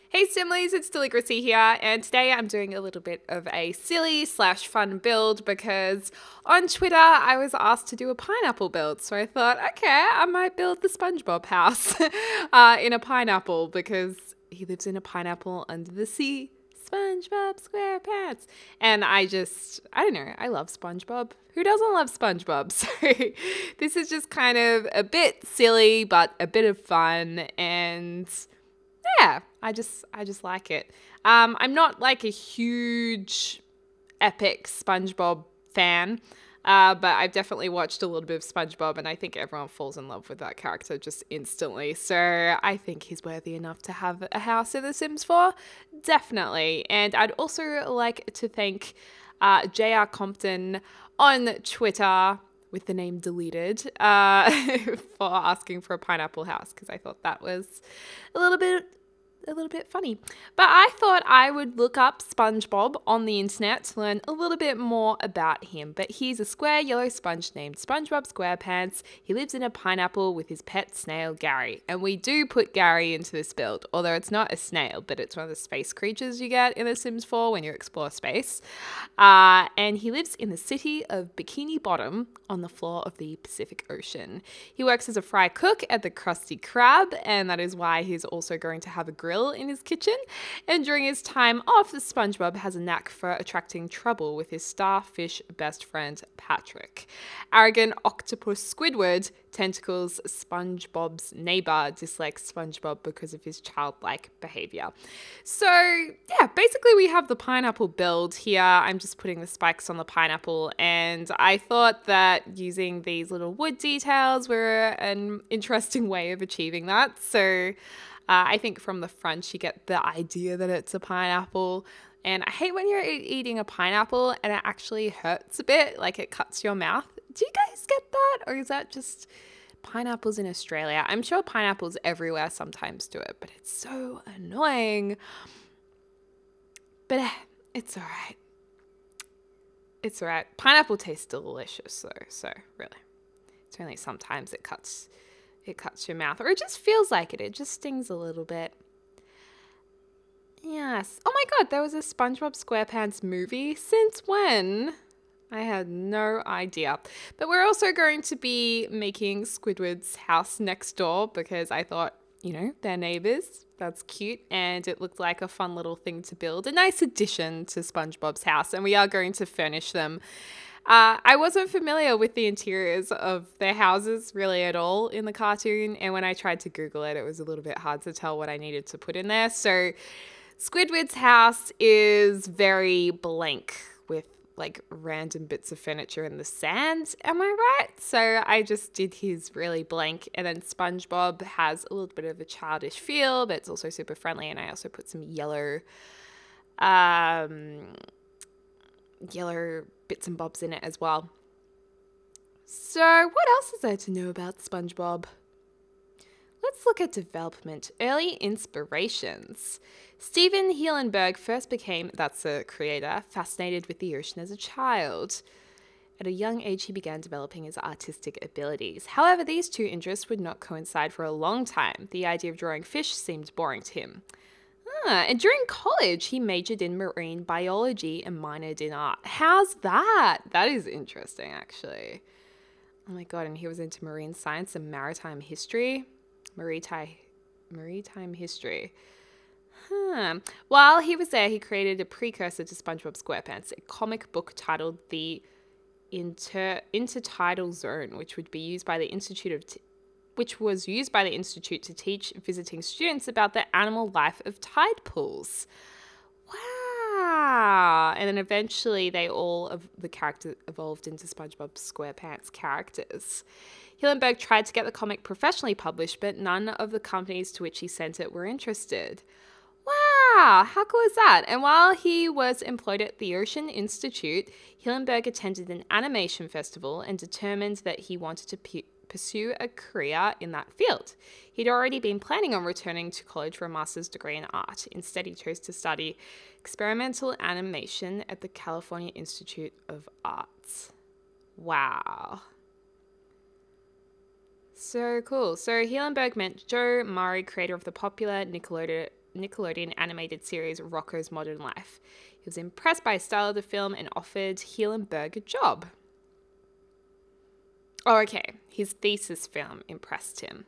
Hey Simlies, it's Deligracy here, and today I'm doing a little bit of a silly / fun build because on Twitter I was asked to do a pineapple build. So I thought, okay, I might build the SpongeBob house in a pineapple because he lives in a pineapple under the sea. SpongeBob SquarePants. And I don't know, I love SpongeBob. Who doesn't love SpongeBob? So this is just kind of a bit silly, but a bit of fun, and yeah, I just like it. I'm not like a huge epic SpongeBob fan, but I've definitely watched a little bit of SpongeBob, and I think everyone falls in love with that character just instantly. So I think he's worthy enough to have a house in The Sims 4, definitely. And I'd also like to thank J.R. Compton on Twitter with the name deleted for asking for a pineapple house, because I thought that was a little bit funny. But I thought I would look up SpongeBob on the internet to learn a little bit more about him. But he's a square yellow sponge named SpongeBob SquarePants. He lives in a pineapple with his pet snail Gary. And we do put Gary into this build, although it's not a snail, but it's one of the space creatures you get in The Sims 4 when you explore space. And he lives in the city of Bikini Bottom on the floor of the Pacific Ocean. He works as a fry cook at the Krusty Krab, and that is why he's also going to have a grill in his kitchen. And during his time off, SpongeBob has a knack for attracting trouble with his starfish best friend Patrick. Arrogant octopus Squidward, Tentacles, SpongeBob's neighbor, dislikes SpongeBob because of his childlike behavior. So yeah, basically we have the pineapple build here. I'm just putting the spikes on the pineapple, and I thought that using these little wood details were an interesting way of achieving that. So I think from the front you get the idea that it's a pineapple. And I hate when you're eating a pineapple and it actually hurts a bit, like it cuts your mouth. Do you guys get that? Or is that just pineapples in Australia? I'm sure pineapples everywhere sometimes do it, but it's so annoying. But it's all right. It's all right. Pineapple tastes delicious though, so really. It's only sometimes it cuts your mouth, or it just feels like it. It just stings a little bit. Yes. Oh my god, there was a SpongeBob SquarePants movie. Since when? I had no idea. But we're also going to be making Squidward's house next door because I thought, you know, they're neighbors. That's cute. And it looked like a fun little thing to build. A nice addition to SpongeBob's house. And we are going to furnish them. I wasn't familiar with the interiors of their houses really at all in the cartoon. And when I tried to Google it, it was a little bit hard to tell what I needed to put in there. So Squidward's house is very blank with like random bits of furniture in the sand. Am I right? So I just did his really blank. And then SpongeBob has a little bit of a childish feel, but it's also super friendly. And I also put some yellow bits and bobs in it as well. So what else is there to know about SpongeBob? Let's look at development. Early inspirations. Steven Hielenberg first became, that's the creator, fascinated with the ocean as a child. At a young age, he began developing his artistic abilities. However, these two interests would not coincide for a long time. The idea of drawing fish seemed boring to him. And during college, he majored in marine biology and minored in art. How's that? That is interesting, actually. Oh my god, and he was into marine science and maritime history. Maritime history. While he was there, he created a precursor to SpongeBob SquarePants, a comic book titled The Intertidal Zone, which was used by the Institute to teach visiting students about the animal life of tide pools. Wow. And then eventually all of the characters evolved into SpongeBob SquarePants characters. Hillenberg tried to get the comic professionally published, but none of the companies to which he sent it were interested. Wow, how cool is that? And while he was employed at the Ocean Institute, Hillenberg attended an animation festival and determined that he wanted to pursue a career in that field. He'd already been planning on returning to college for a master's degree in art. Instead, he chose to study experimental animation at the California Institute of Arts. Wow. So cool. So Hielenberg met Joe Murray, creator of the popular Nickelodeon Nickelodeon animated series Rocko's Modern Life. He was impressed by the style of the film and offered Hielenberg a job. Oh, okay. His thesis film impressed him.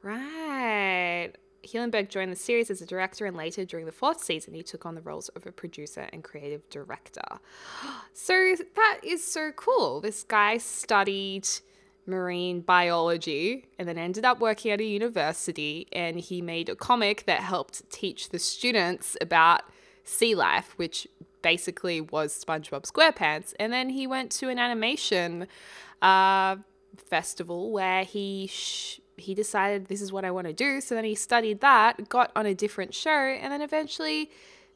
Right. Hielenberg joined the series as a director, and later during the 4th season he took on the roles of a producer and creative director. So that is so cool. This guy studied marine biology and then ended up working at a university, and he made a comic that helped teach the students about sea life, which basically was SpongeBob SquarePants. And then he went to an animation festival where he decided this is what I want to do. So then he studied that, got on a different show, and then eventually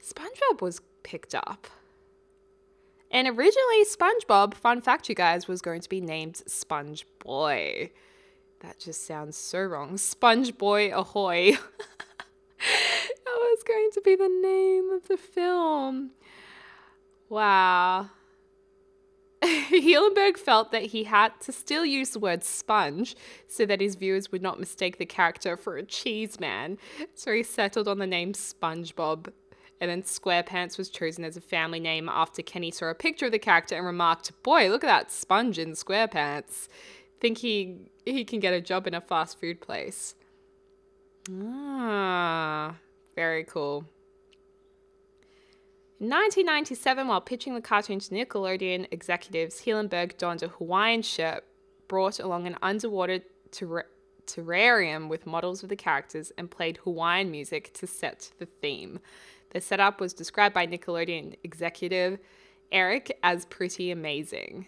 SpongeBob was picked up. And originally SpongeBob, fun fact you guys, was going to be named Sponge Boy. That just sounds so wrong. Sponge Boy Ahoy. That was going to be the name of the film. Wow. Hielenberg felt that he had to still use the word sponge so that his viewers would not mistake the character for a cheese man. So he settled on the name SpongeBob. And then SquarePants was chosen as a family name after Kenny saw a picture of the character and remarked, "Boy, look at that sponge in SquarePants. Think he can get a job in a fast food place." Ah, very cool. In 1997, while pitching the cartoon to Nickelodeon executives, Hielenberg donned a Hawaiian shirt, brought along an underwater terrarium with models of the characters, and played Hawaiian music to set the theme. The setup was described by Nickelodeon executive Eric as pretty amazing.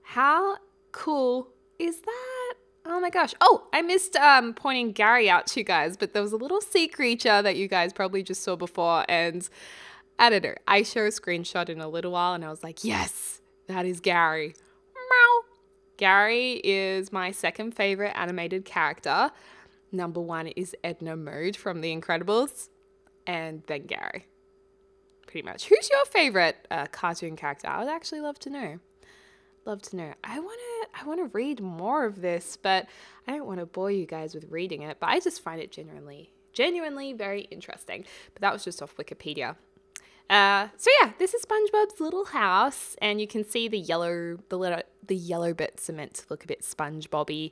How cool is that? Oh my gosh. Oh, I missed pointing Gary out to you guys, but there was a little sea creature that you guys probably just saw before, and I don't know. I show a screenshot in a little while, and I was like, yes, that is Gary. Meow. Gary is my second favorite animated character. Number 1 is Edna Mode from The Incredibles, and then Gary. Pretty much. Who's your favorite cartoon character? I would actually love to know. Love to know. I want to read more of this, but I don't want to bore you guys with reading it. But I just find it genuinely very interesting. But that was just off Wikipedia. So yeah, this is SpongeBob's little house, and you can see the yellow bits are meant to look a bit SpongeBob-y.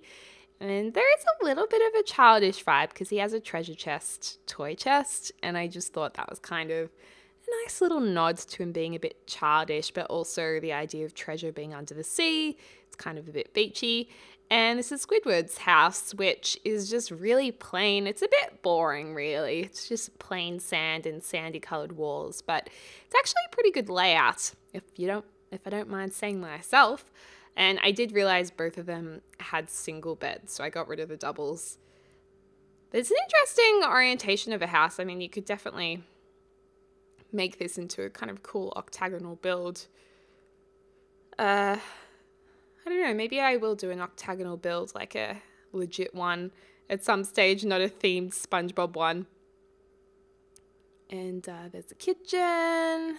And there is a little bit of a childish vibe because he has a treasure chest, toy chest, and I just thought that was kind of a nice little nod to him being a bit childish, but also the idea of treasure being under the sea. It's kind of a bit beachy. And this is Squidward's house, which is just really plain. It's a bit boring, really. It's just plain sand and sandy colored walls, but it's actually a pretty good layout, if I don't mind saying myself. And I did realize both of them had single beds, so I got rid of the doubles. But it's an interesting orientation of a house. I mean, you could definitely make this into a kind of cool octagonal build. I don't know, maybe I will do an octagonal build, like a legit one at some stage, not a themed SpongeBob one. And there's the kitchen.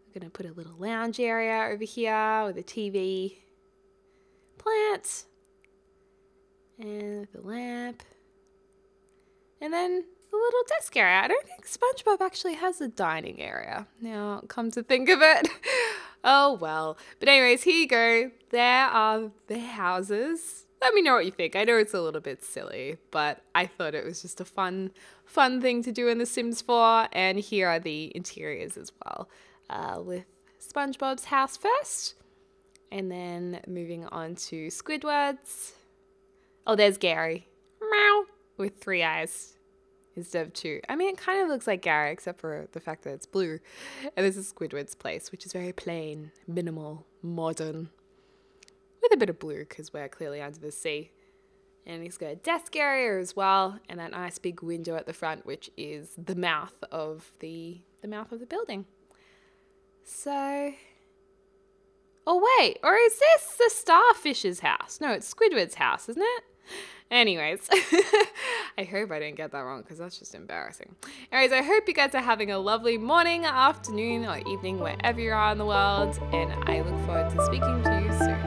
I'm going to put a little lounge area over here with a TV, plant, and the lamp, and then the little desk area. I don't think SpongeBob actually has a dining area, now come to think of it. Oh well. But anyways, here you go. There are their houses. Let me know what you think. I know it's a little bit silly, but I thought it was just a fun thing to do in The Sims 4. And here are the interiors as well. With SpongeBob's house first, and then moving on to Squidward's. Oh, there's Gary. Meow. With 3 eyes instead of 2. I mean, it kind of looks like Gary, except for the fact that it's blue. And this is Squidward's place, which is very plain, minimal, modern, with a bit of blue because we're clearly under the sea. And he's got a desk area as well, and that nice big window at the front, which is the mouth of the building. So, oh wait, or is this the starfish's house? No, it's Squidward's house, isn't it? Anyways, I hope I didn't get that wrong because that's just embarrassing. Anyways, I hope you guys are having a lovely morning, afternoon, or evening, wherever you are in the world, and I look forward to speaking to you soon.